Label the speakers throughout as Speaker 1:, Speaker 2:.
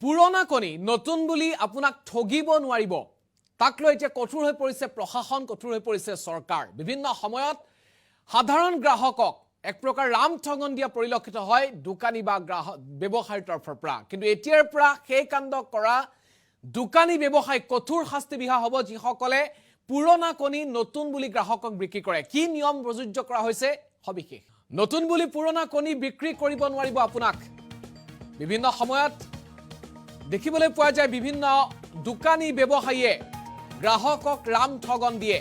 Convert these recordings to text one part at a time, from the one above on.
Speaker 1: পুৰণা কণী নতুন বুলি আপোনাক ঠগিব নোৱাৰিব তাক লৈ এতিয়া কঠোৰ হৈ পৰিছে প্ৰশাসন কঠোৰ হৈ পৰিছে চৰকাৰ বিভিন্ন সময়ত সাধাৰণ গ্ৰাহকক এক প্ৰকাৰ ৰাম ঠগন দিয়া পৰিলক্ষিত হয় দোকানী বা গ্ৰাহক ব্যৱসায়ীৰ তৰফৰ পৰা কিন্তু এতিয়াৰ পৰা সেই কাণ্ড কৰা দোকানী ব্যৱসায়ী কঠোৰ শাস্তি বিহা হ'ব যিসকলে পুৰণা কণী নতুন বুলি গ্ৰাহকক বিক্ৰী কৰে কি নিয়ম প্ৰযোজ্য কৰা হৈছে সবিশেষ নতুন বুলি পুৰণা কণী বিক্ৰী কৰিব নোৱাৰিব আপোনাক বিভিন্ন সময়ত দেখিবলৈ পোৱা যায় বিভিন্ন দোকানী ব্যৱসায়ীয়ে গ্ৰাহকক ৰাম ঠগন দিয়ে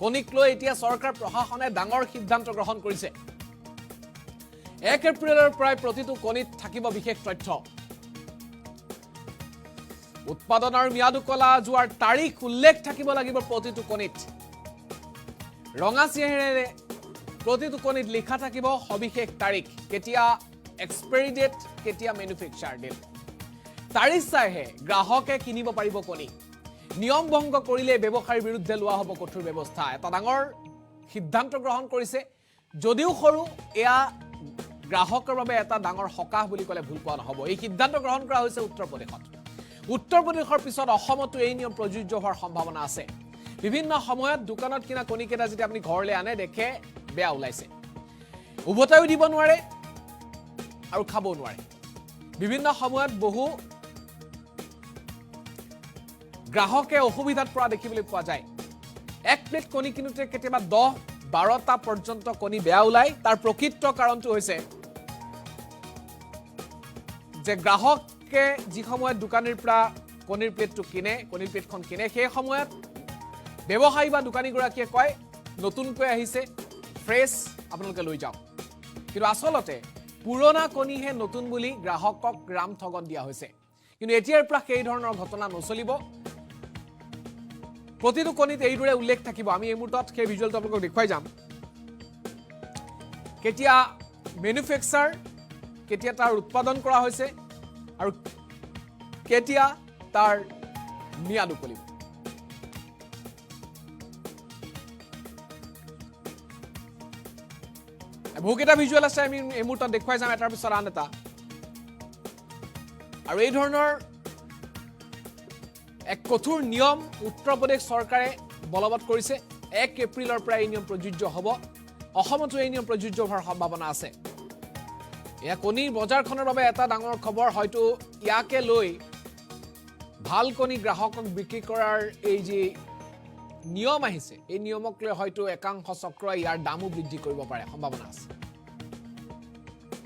Speaker 1: কণীক লৈ এতিয়া চৰকাৰ প্ৰশাসনে ডাঙৰ সিদ্ধান্ত গ্ৰহণ কৰিছে 1 এপ্ৰিলৰ পৰা প্ৰতিটো কণীত থাকিব বিশেষ তথ্য উৎপাদনৰ ম্যাদ উকলা যোৱাৰ তাৰিখ উল্লেখ থাকিব লাগিব প্ৰতিটো কণীত ৰঙা চিহেৰে প্ৰতিটো কণীত লিখা থাকিব সবিশেষ তাৰিখ কেতিয়া এক্সপায়াৰী ডেট কেতিয়া ম্যানুফ্যাকচাৰ ডেট তাৰিখ চাইহে গ্ৰাহকে কিনিব পাৰিব কণী নিয়ম ভংগ কৰিলে ব্যৱসায়ীৰ বিৰুদ্ধে লোৱা হ'ব কঠোৰ ব্যৱস্থা এটা ডাঙৰ সিদ্ধান্ত গ্ৰহণ কৰিছে যদিও সৰু এয়া গ্ৰাহকৰ বাবে এটা ডাঙৰ হকাহ বুলি ক'লে ভুল কোৱা নহ'ব এই সিদ্ধান্ত গ্ৰহণ কৰা হৈছে উত্তৰ প্ৰদেশৰ পিছত অসমতো এই নিয়ম প্ৰযোজ্য হোৱাৰ সম্ভাৱনা আছে বিভিন্ন সময়ত দোকানত কিনা কণী কেইটা যেতিয়া আপুনি ঘৰলৈ আনে দেখে বেয়া ওলাইছে উভতাইও দিব নোৱাৰে আৰু খাবও নোৱাৰে বিভিন্ন সময়ত বহু গ্ৰাহকে অসুবিধাত পৰা দেখিবলৈ পোৱা যায় এক প্লেট কণী কিনোতে কেতিয়াবা 10-12টা পৰ্যন্ত কণী বেয়া ওলাই তাৰ প্ৰকৃত কাৰণটো হৈছে যে গ্ৰাহকে যি সময়ত দোকানীৰ পৰা কণীৰ প্লেটটো কিনে কণীৰ প্লেটখন কিনে সেই সময়ত ব্যৱসায়ী বা দোকানীগৰাকীয়ে কয় নতুনকৈ আহিছে ফ্ৰেছ আপোনালোকে লৈ যাওক কিন্তু আচলতে পুৰণা কণীহে নতুন বুলি গ্ৰাহকক ৰাম ঠগন দিয়া হৈছে কিন্তু এতিয়াৰ পৰা সেই ধৰণৰ ঘটনা নচলিব প্ৰতিটো কণীত এইদৰে উল্লেখ থাকিব আমি এই মুহূৰ্তত সেই ভিজুৱেলটো আপোনালোকক দেখুৱাই যাম কেতিয়া ম্যানুফ্যাকচাৰ কেতিয়া তাৰ উৎপাদন কৰা হৈছে আৰু কেতিয়া তাৰ ম্যাদ উকলিব বহুকেইটা ভিজুৱেল আছে আমি এই মুহূৰ্তত দেখুৱাই যাম এটাৰ পিছত আন এটা আৰু এই ধৰণৰ এক কঠোৰ নিয়ম উত্তৰ প্ৰদেশ চৰকাৰে বলবৎ কৰিছে 1 এপ্ৰিলৰ পৰা এই নিয়ম প্ৰযোজ্য হ'ব অসমতো এই নিয়ম প্ৰযোজ্য হোৱাৰ সম্ভাৱনা আছে এয়া কণীৰ বজাৰখনৰ বাবে এটা ডাঙৰ খবৰ হয়তো ইয়াকে লৈ ভাল কণী গ্ৰাহকক বিক্ৰী কৰাৰ এই যে নিয়ম আহিছে এই নিয়মক লৈ হয়তো একাংশ চক্ৰই ইয়াৰ দামো বৃদ্ধি কৰিব পাৰে সম্ভাৱনা আছে